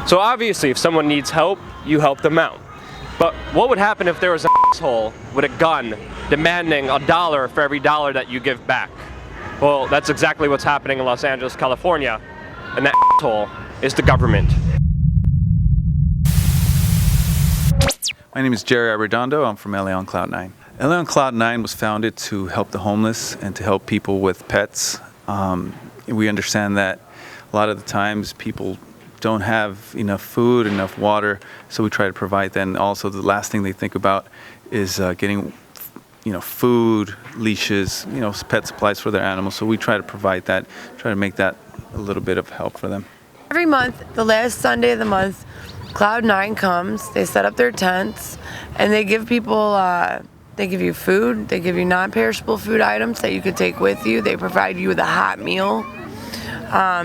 So obviously, if someone needs help, you help them out. But what would happen if there was an asshole with a gun demanding $1 for every dollar that you give back? Well, that's exactly what's happening in Los Angeles, California, and that asshole is the government. My name is Jerry Arredondo. I'm from LA on Cloud 9. LA on Cloud 9 was founded to help the homeless and to help people with pets. We understand that a lot of the times people don't have enough food, enough water, so we try to provide that. And also the last thing they think about is getting food, leashes, pet supplies for their animals. So we try to provide that, try to make that a little bit of help for them. Every month, the last Sunday of the month, Cloud 9 comes, they set up their tents, and they give people, they give you food, they give you non-perishable food items that you could take with you. They provide you with a hot meal.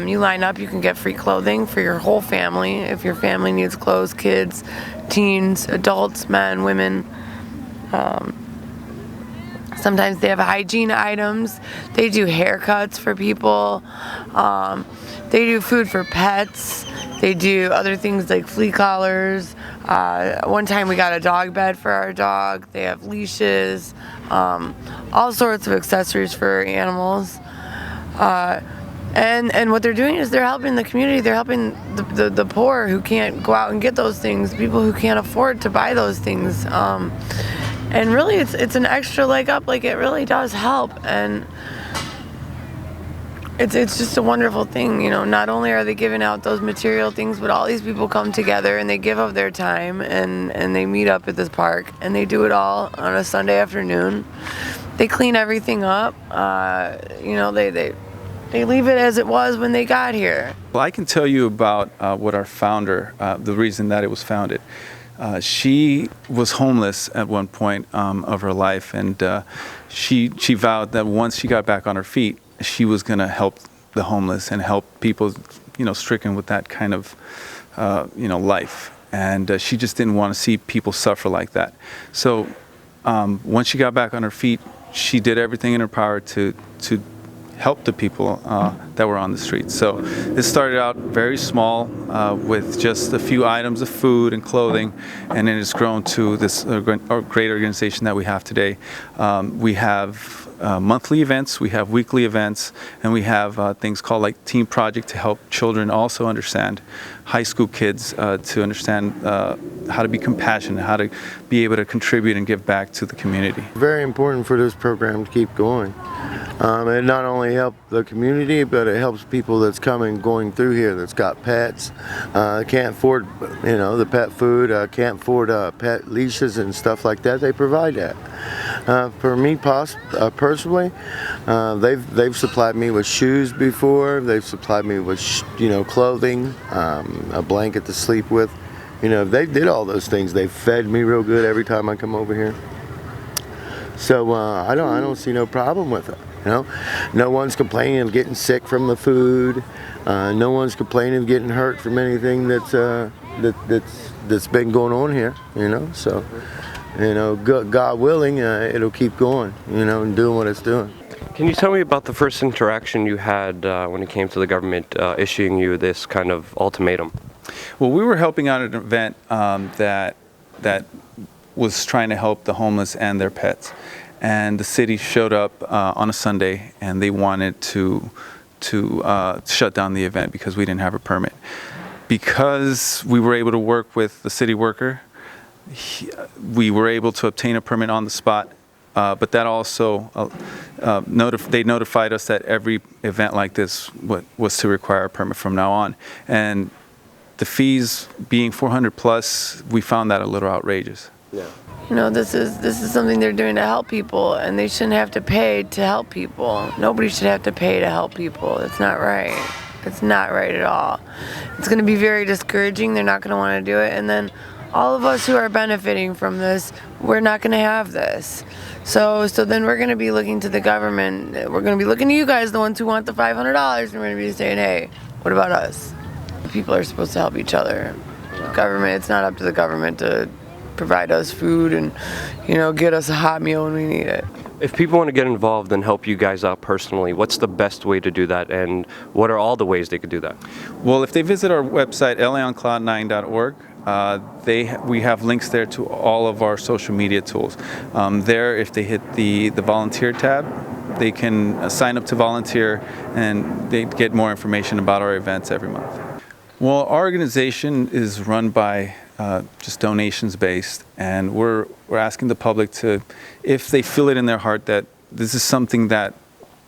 You line up, you can get free clothing for your whole family. If your family needs clothes, kids, teens, adults, men, women. Sometimes they have hygiene items. They do haircuts for people. They do food for pets. They do other things like flea collars. One time we got a dog bed for our dog. They have leashes, all sorts of accessories for animals. And what they're doing is they're helping the community. They're helping the poor who can't go out and get those things, people who can't afford to buy those things. And really, it's an extra leg up. Like, it really does help. And it's just a wonderful thing. Not only are they giving out those material things, but all these people come together and they give up their time and they meet up at this park and they do it all on a Sunday afternoon. They clean everything up. They leave it as it was when they got here. Well, I can tell you about what our founder, the reason that it was founded. She was homeless at one point of her life, and she vowed that once she got back on her feet, she was going to help the homeless and help people, stricken with that kind of, life. And she just didn't want to see people suffer like that. So once she got back on her feet, she did everything in her power to help the people that were on the streets. So this started out very small with just a few items of food and clothing, and then it's grown to this great organization that we have today. We have monthly events, we have weekly events, and we have things called like Team Project to help children also understand, high school kids to understand how to be compassionate, how to be able to contribute and give back to the community. Very important for this program to keep going. It not only helps the community, but it helps people that's going through here that's got pets, can't afford, the pet food, can't afford pet leashes and stuff like that. They provide that. For me, personally, they've supplied me with shoes before. They've supplied me with, clothing, a blanket to sleep with. They did all those things. They fed me real good every time I come over here. So I don't see no problem with it. No one's complaining of getting sick from the food. No one's complaining of getting hurt from anything that's been going on here. So God willing, it'll keep going. And doing what it's doing. Can you tell me about the first interaction you had when it came to the government issuing you this kind of ultimatum? Well, we were helping out at an event that was trying to help the homeless and their pets. And the city showed up on a Sunday, and they wanted to shut down the event because we didn't have a permit. Because we were able to work with the city worker, we were able to obtain a permit on the spot. But that also, they notified us that every event like this was to require a permit from now on. And the fees being $400 plus, we found that a little outrageous. Yeah. This is something they're doing to help people, and they shouldn't have to pay to help people. Nobody should have to pay to help people. It's not right. It's not right at all. It's going to be very discouraging. They're not going to want to do it. And then all of us who are benefiting from this, we're not going to have this. So then we're going to be looking to the government. We're going to be looking to you guys, the ones who want the $500, and we're going to be saying, hey, what about us? People are supposed to help each other. Government, it's not up to the government to provide us food and, get us a hot meal when we need it. If people want to get involved and help you guys out personally, what's the best way to do that, and what are all the ways they could do that? Well, if they visit our website, laoncloud9.org, we have links there to all of our social media tools. There, if they hit the volunteer tab, they can sign up to volunteer, and they get more information about our events every month. Well, our organization is run by just donations based, and we're asking the public to, if they feel it in their heart that this is something that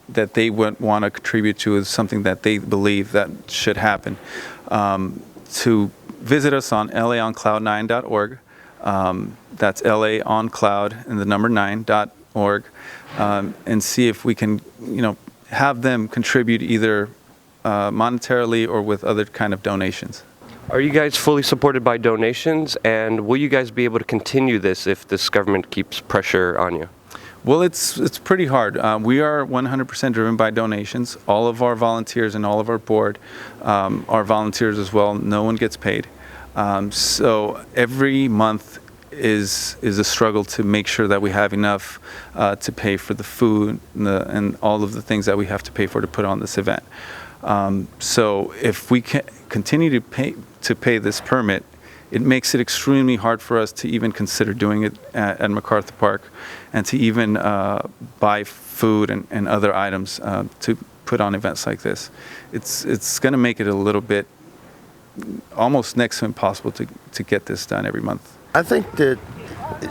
they would want to contribute to, is something that they believe that should happen, to visit us on laoncloud9.org. That's laoncloud and the number 9.org, and see if we can, have them contribute either monetarily or with other kind of donations. Are you guys fully supported by donations, and will you guys be able to continue this if this government keeps pressure on you? Well, it's pretty hard. We are 100% driven by donations. All of our volunteers and all of our board are volunteers as well. No one gets paid. So every month is a struggle to make sure that we have enough to pay for the food and all of the things that we have to pay for to put on this event. So if we can continue to pay this permit, it makes it extremely hard for us to even consider doing it at MacArthur Park, and to even buy food and other items to put on events like this. It's going to make it a little bit almost next to impossible to get this done every month. I think that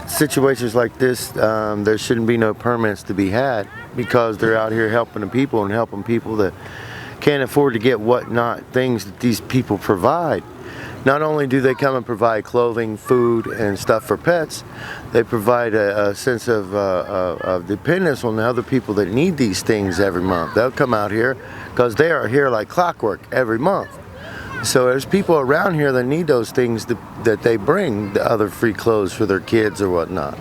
situations like this, there shouldn't be no permits to be had, because they're out here helping the people and helping people that can't afford to get whatnot things that these people provide. Not only do they come and provide clothing, food, and stuff for pets, they provide a sense of dependence on the other people that need these things every month. They'll come out here because they are here like clockwork every month. So there's people around here that need those things that they bring, the other free clothes for their kids or whatnot,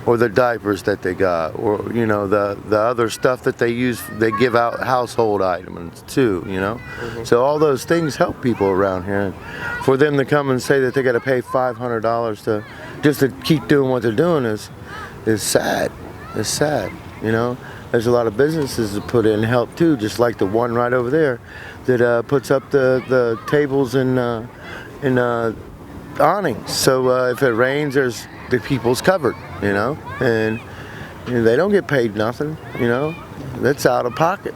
or the diapers that they got, or the other stuff that they use. They give out household items too, So all those things help people around here. And for them to come and say that they got to pay $500 just to keep doing what they're doing is sad. It's sad, There's a lot of businesses that put in help too, just like the one right over there that puts up the tables and awnings. So if it rains, the people's covered, and they don't get paid nothing, That's out of pocket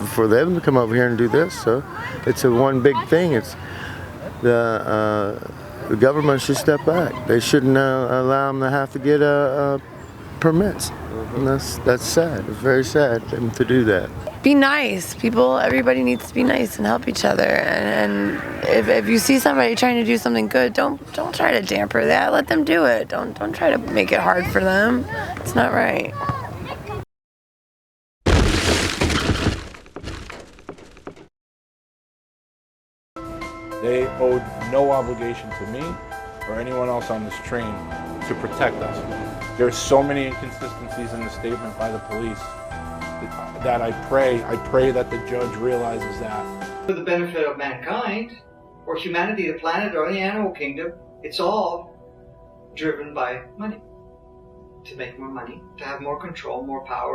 for them to come over here and do this. So it's one big thing. It's the government should step back. They shouldn't allow them to have to get permits. And that's sad. It's very sad to do that. Be nice. Everybody needs to be nice and help each other. And if you see somebody trying to do something good, don't try to damper that. Let them do it. Don't try to make it hard for them. It's not right. They owed no obligation to me or anyone else on this train to protect us. There's so many inconsistencies in the statement by the police that I pray that the judge realizes that. For the benefit of mankind, or humanity, the planet, or the animal kingdom, it's all driven by money. To make more money, to have more control, more power.